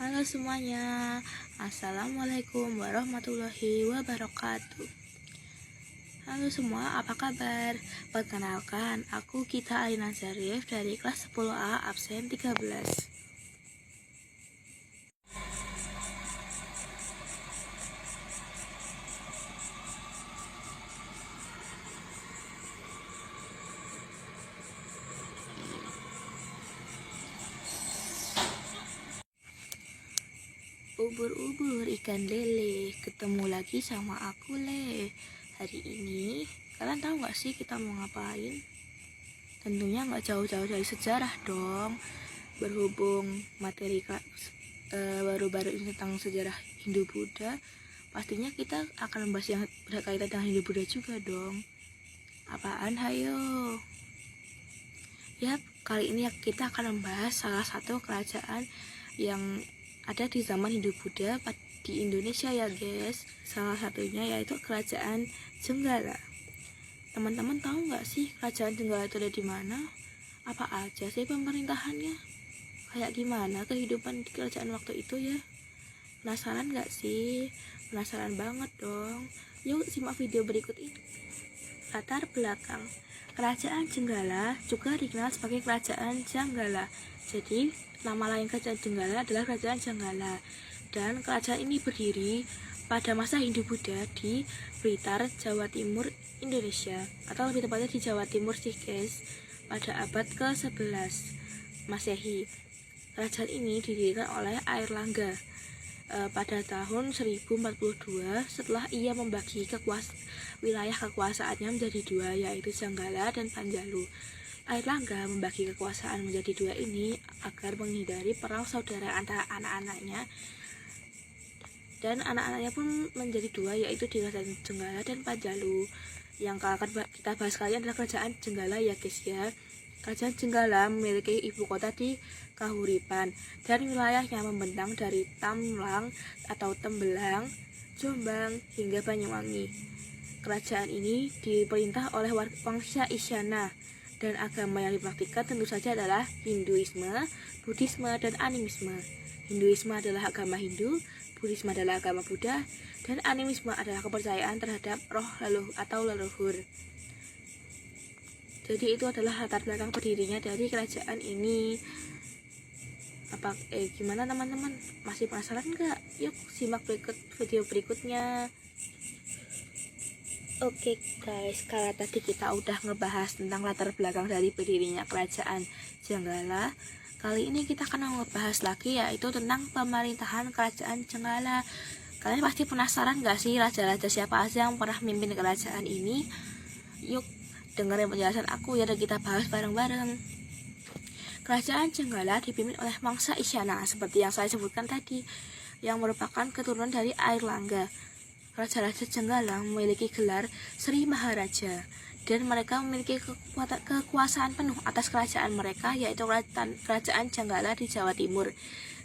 Halo semuanya, Assalamualaikum warahmatullahi wabarakatuh. Halo semua, apa kabar? Perkenalkan, aku Gita Alina Zarif dari kelas 10A absen 13. Ubur-ubur ikan lele, ketemu lagi sama aku Le. Hari ini, kalian tahu gak sih kita mau ngapain? Tentunya gak jauh-jauh dari sejarah dong. Berhubung materi baru-baru ini tentang sejarah Hindu-Buddha, pastinya kita akan membahas yang berkaitan dengan Hindu-Buddha juga dong. Apaan, hayo? Yap, kali ini kita akan membahas salah satu kerajaan yang ada di zaman Hindu-Buddha di Indonesia ya guys. Salah satunya yaitu kerajaan Jenggala. Teman-teman tahu nggak sih kerajaan Jenggala itu ada di mana? Apa aja sih pemerintahannya? Kayak gimana kehidupan di kerajaan waktu itu ya? Penasaran nggak sih? Penasaran banget dong. Yuk simak video berikut ini. Latar belakang Kerajaan Jenggala juga dikenal sebagai Kerajaan Janggala. Jadi, nama lain Kerajaan Jenggala adalah Kerajaan Janggala. Dan kerajaan ini berdiri pada masa Hindu-Buddha di Blitar, Jawa Timur, Indonesia. Atau lebih tepatnya di Jawa Timur sih guys, pada abad ke-11 Masehi. Kerajaan ini didirikan oleh Airlangga pada tahun 1042 setelah ia membagi wilayah kekuasaannya menjadi dua, yaitu Janggala dan Panjalu. Airlangga membagi kekuasaan menjadi dua ini agar menghindari perang saudara antara anak-anaknya, dan anak-anaknya pun menjadi dua, yaitu di Kerajaan Jenggala dan Panjalu. Yang akan kita bahas kali ini adalah Kerajaan Jenggala ya guys ya. Kerajaan Jenggala memiliki ibu kota di Kahuripan dan wilayahnya membentang dari Tamlang atau Tembelang, Jombang hingga Banyuwangi. Kerajaan ini diperintah oleh Wangsa Isyana dan agama yang dipraktikkan tentu saja adalah Hinduisme, Buddhisme, dan Animisme. Hinduisme adalah agama Hindu, Buddhisme adalah agama Buddha, dan Animisme adalah kepercayaan terhadap roh leluhur. Jadi itu adalah latar belakang berdirinya dari kerajaan ini. Gimana teman-teman? Masih penasaran nggak? Yuk simak video berikutnya. Oke guys, kalau tadi kita udah ngebahas tentang latar belakang dari berdirinya kerajaan Jenggala, kali ini kita akan ngebahas lagi yaitu tentang pemerintahan kerajaan Jenggala. Kalian pasti penasaran nggak sih raja-raja siapa aja yang pernah memimpin kerajaan ini? Yuk dengerin penjelasan aku ya, dan kita bahas bareng-bareng. Kerajaan Jenggala dipimpin oleh Wangsa Isyana seperti yang saya sebutkan tadi, yang merupakan keturunan dari Airlangga. Raja-raja Jenggala memiliki gelar Sri Maharaja dan mereka memiliki kekuasaan penuh atas kerajaan mereka, yaitu kerajaan Jenggala di Jawa Timur.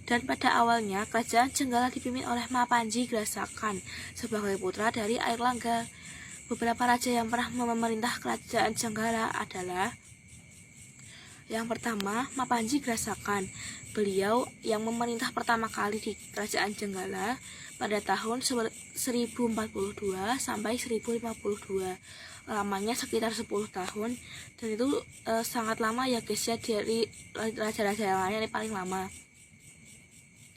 Dan pada awalnya kerajaan Jenggala dipimpin oleh Mapanji Grasakan sebagai putra dari Airlangga. Beberapa raja yang pernah memerintah kerajaan Jenggala adalah: yang pertama, Mapanji Grasakan. Beliau yang memerintah pertama kali di kerajaan Jenggala pada tahun 1042 sampai 1052. Lamanya sekitar 10 tahun, dan itu sangat lama ya guys ya, dari raja-raja yang lain ini paling lama.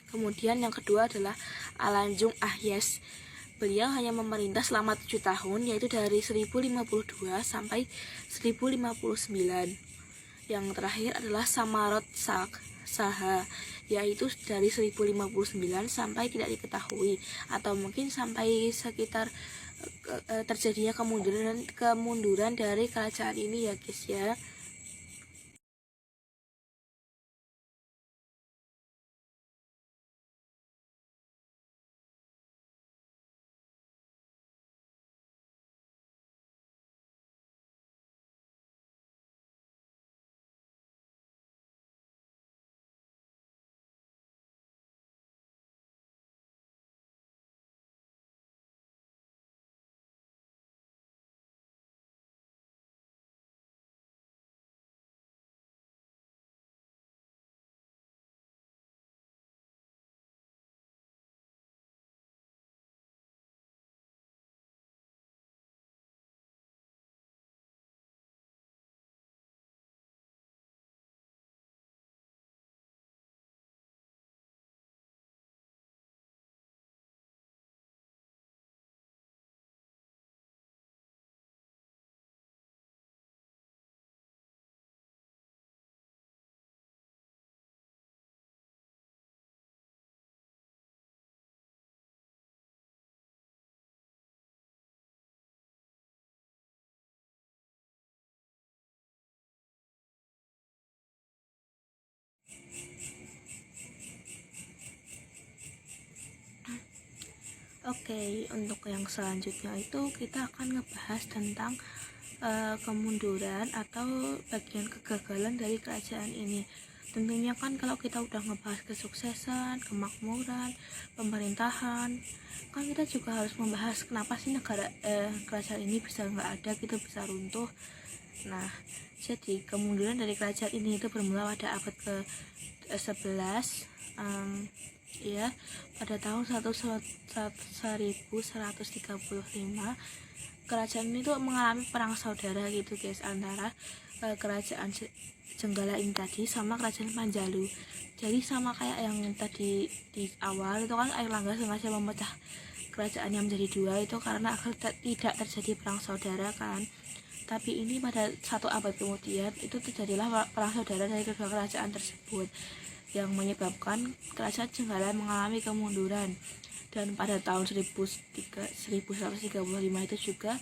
Kemudian yang kedua adalah Alanjung Ahyes. Beliau hanya memerintah selama 7 tahun, yaitu dari 1052 sampai 1059. Yang terakhir adalah Samarot Saha, yaitu dari 1059 sampai tidak diketahui, atau mungkin sampai sekitar terjadinya kemunduran dari kerajaan ini ya guys ya. Oke, untuk yang selanjutnya itu kita akan ngebahas tentang kemunduran atau bagian kegagalan dari kerajaan ini. Tentunya kan kalau kita udah ngebahas kesuksesan, kemakmuran, pemerintahan, kan kita juga harus membahas kenapa sih kerajaan ini bisa nggak ada gitu, bisa runtuh. Nah, jadi kemunduran dari kerajaan ini itu bermula pada abad ke-11, ya, pada tahun 1135 kerajaan ini tuh mengalami perang saudara gitu guys, antara kerajaan Jenggala ini tadi sama kerajaan Panjalu. Jadi sama kayak yang tadi di awal itu kan Airlangga sengaja memecah kerajaan yang menjadi dua itu karena agar tidak terjadi perang saudara kan. Tapi ini pada satu abad kemudian itu terjadilah perang saudara dari kedua kerajaan tersebut yang menyebabkan kerajaan Jenggala mengalami kemunduran. Dan pada tahun 1135 itu juga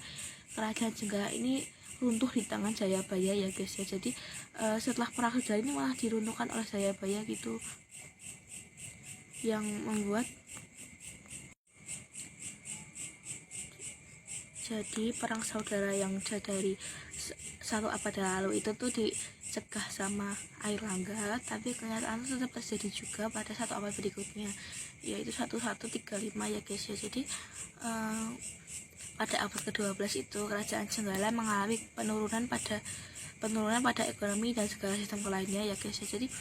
kerajaan Jenggala ini runtuh di tangan Jayabaya ya guys ya. Jadi setelah perang saudara ini malah diruntuhkan oleh Jayabaya gitu, yang membuat jadi perang saudara yang dari satu abad lalu itu tuh dicegah sama Airlangga, tapi kenyataan tetap terjadi juga pada satu abad berikutnya, yaitu 1135 ya guys ya. Jadi pada abad ke-12 itu kerajaan Jenggala mengalami penurunan pada ekonomi dan segala sistem lainnya ya guys ya. Jadi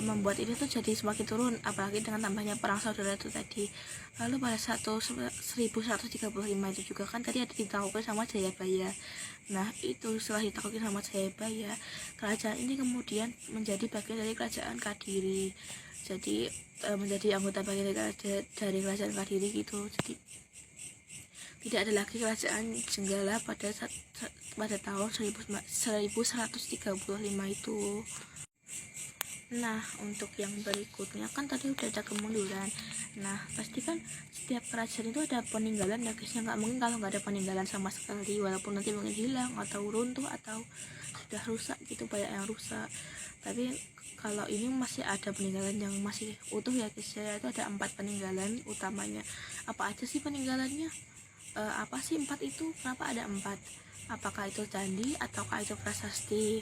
membuat ini tuh jadi semakin turun, apalagi dengan tambahnya perang saudara itu tadi. Lalu pada 1135 itu juga kan tadi ada ditaklukin sama Jayabaya. Nah itu setelah ditaklukin sama Jayabaya, kerajaan ini kemudian menjadi bagian dari kerajaan Kadiri. Jadi menjadi anggota bagian dari kerajaan Kadiri gitu. Jadi tidak ada lagi kerajaan Jenggala pada tahun 1135 itu. Nah, untuk yang berikutnya kan tadi udah ada kemunduran. Nah, pasti kan setiap kerajaan itu ada peninggalan ya guys. Nggak mungkin kalau nggak ada peninggalan sama sekali, walaupun nanti mungkin hilang atau runtuh atau sudah rusak gitu, banyak yang rusak. Tapi kalau ini masih ada peninggalan yang masih utuh ya guys ya. Itu ada 4 peninggalan utamanya. Apa aja sih peninggalannya? Apa sih 4 itu? Kenapa ada 4? Apakah itu candi ataukah itu prasasti?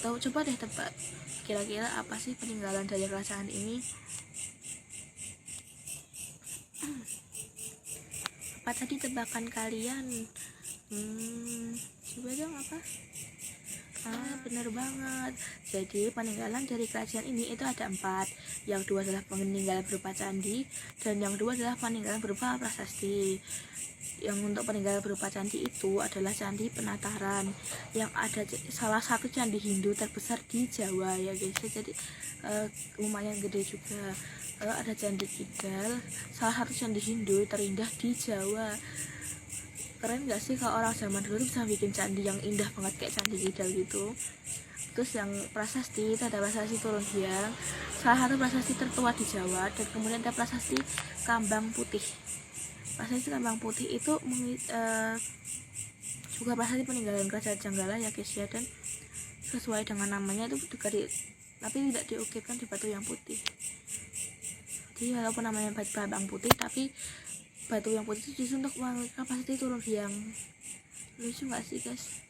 Coba deh tebak, kira-kira apa sih peninggalan dari kerajaan ini? Apa tadi tebakan kalian? Coba dong apa? Bener banget. Jadi peninggalan dari kerajaan ini itu ada 4. Yang 2 adalah peninggalan berupa candi, dan yang 2 adalah peninggalan berupa prasasti. Yang untuk peninggalan berupa candi itu adalah Candi Penataran, yang ada salah satu candi Hindu terbesar di Jawa ya guys. Jadi lumayan gede juga. Ada Candi Kidal, salah satu candi Hindu terindah di Jawa. Keren gak sih kalau orang zaman dulu bisa bikin candi yang indah banget kayak Candi Kidal gitu. Terus yang prasasti itu ada prasasti Turun Hyang, salah satu prasasti tertua di Jawa. Dan kemudian ada prasasti Kambang Putih. Prasasti Kambang Putih itu juga prasasti peninggalan kerajaan Jenggala ya guys ya. Dan sesuai dengan namanya itu juga tapi tidak diukirkan di batu yang putih. Jadi walaupun namanya batu Kambang Putih, tapi batu yang putih itu justru untuk mengukirkan prasasti Turun Hyang. Lucu gak sih guys?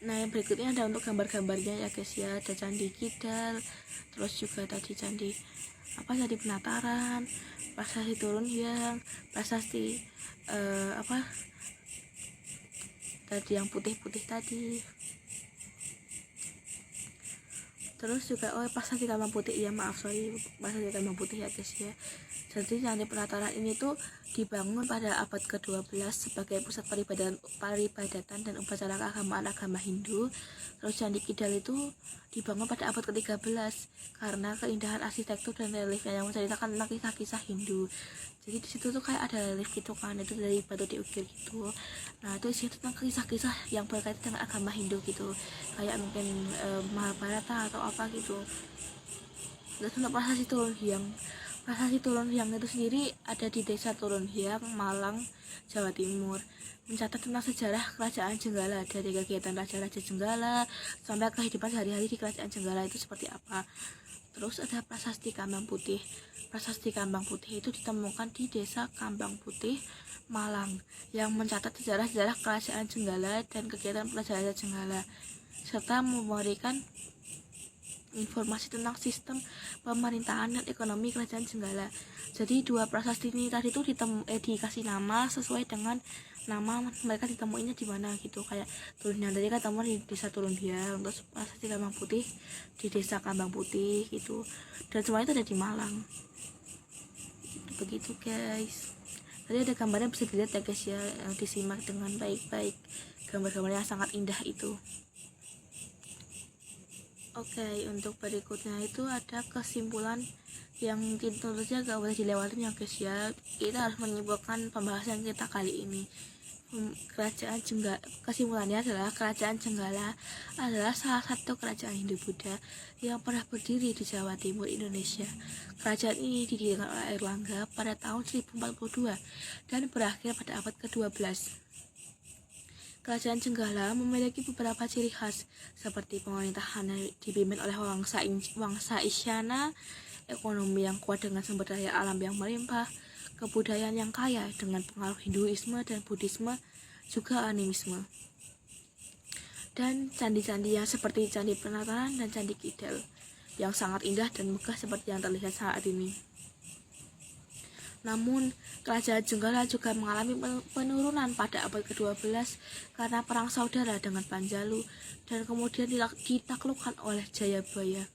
Nah yang berikutnya ada untuk gambar-gambarnya ya guys ya. Ada Candi Kidal, terus juga tadi Candi Penataran, prasasti Turun Hyang, prasasti tadi yang putih-putih tadi. Terus juga prasasti Kambang Putih, ya maaf sorry, prasasti Kambang Putih ya guys ya. Jadi Candi Penataran ini tuh dibangun pada abad ke-12 sebagai pusat peribadatan dan upacara keagamaan agama Hindu. Terus Candi Kidal itu dibangun pada abad ke-13 karena keindahan arsitektur dan reliefnya yang menceritakan tentang kisah-kisah Hindu. Jadi di situ tuh kayak ada relief gitu kan, itu dari batu diukir gitu. Nah itu isinya tentang kisah-kisah yang berkaitan dengan agama Hindu gitu, kayak mungkin Mahabharata atau apa gitu. Terus untuk prasasti Turun Hyang, prasasti Turun Hyang itu sendiri ada di desa Turun Hyang, Malang, Jawa Timur. Mencatat tentang sejarah kerajaan Jenggala, dari kegiatan raja-raja Jenggala sampai kehidupan sehari-hari di kerajaan Jenggala itu seperti apa. Terus ada prasasti Kambang Putih. Prasasti Kambang Putih itu ditemukan di Desa Kambang Putih, Malang, yang mencatat sejarah-sejarah Kerajaan Jenggala dan kegiatan Prajarat Jenggala, serta memberikan informasi tentang sistem pemerintahan dan ekonomi Kerajaan Jenggala. Jadi dua prasasti ini tadi itu dikasih nama sesuai dengan nama mereka ditemuinya di mana gitu. Kayak Turundian tadi ketemu di Desa Turundian, terus prasasti Kambang Putih di Desa Kambang Putih gitu. Dan semuanya itu ada di Malang. Begitu guys. Tadi ada gambarnya, bisa dilihat ya guys ya, yang disimak dengan baik-baik. Gambar-gambarnya sangat indah itu. Oke, untuk berikutnya itu ada kesimpulan yang tentu saja gak boleh dilewatin ya guys ya. Kita harus menyimpulkan pembahasan kita kali ini. Kesimpulannya adalah Kerajaan Jenggala adalah salah satu kerajaan Hindu-Buddha yang pernah berdiri di Jawa Timur Indonesia. Kerajaan ini didirikan oleh Airlangga pada tahun 1042 dan berakhir pada abad ke-12. Kerajaan Jenggala memiliki beberapa ciri khas, seperti pemerintahan yang dipimpin oleh Wangsa Isyana, ekonomi yang kuat dengan sumber daya alam yang melimpah, kebudayaan yang kaya dengan pengaruh Hinduisme dan Buddhisme, juga animisme, dan candi-candi yang seperti Candi Penataran dan Candi Kidal, yang sangat indah dan megah seperti yang terlihat saat ini. Namun, Kerajaan Jenggala juga mengalami penurunan pada abad ke-12 karena perang saudara dengan Panjalu dan kemudian ditaklukkan oleh Jayabaya.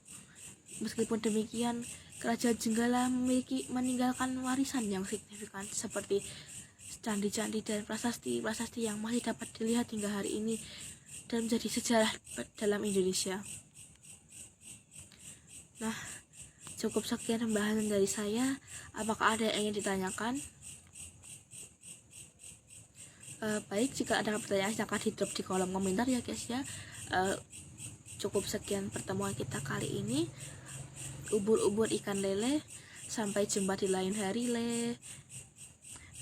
Meskipun demikian, Kerajaan Jenggala meninggalkan warisan yang signifikan seperti candi-candi dan prasasti-prasasti yang masih dapat dilihat hingga hari ini dan menjadi sejarah dalam Indonesia. Nah, cukup sekian pembahasan dari saya. Apakah ada yang ingin ditanyakan? Baik, jika ada pertanyaan silahkan di drop di kolom komentar ya guys ya. Cukup sekian pertemuan kita kali ini. Ubur-ubur ikan lele. Sampai jumpa di lain hari le.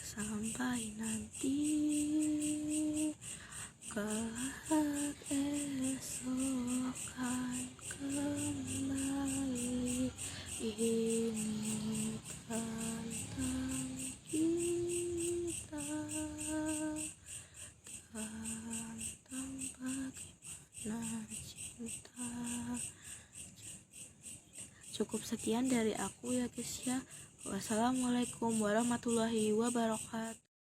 Sampai nanti kelak esok kan kembali. Ini tentang kita, tentang bagaimana cinta. Cukup sekian dari aku ya guys ya. Wassalamualaikum warahmatullahi wabarakatuh.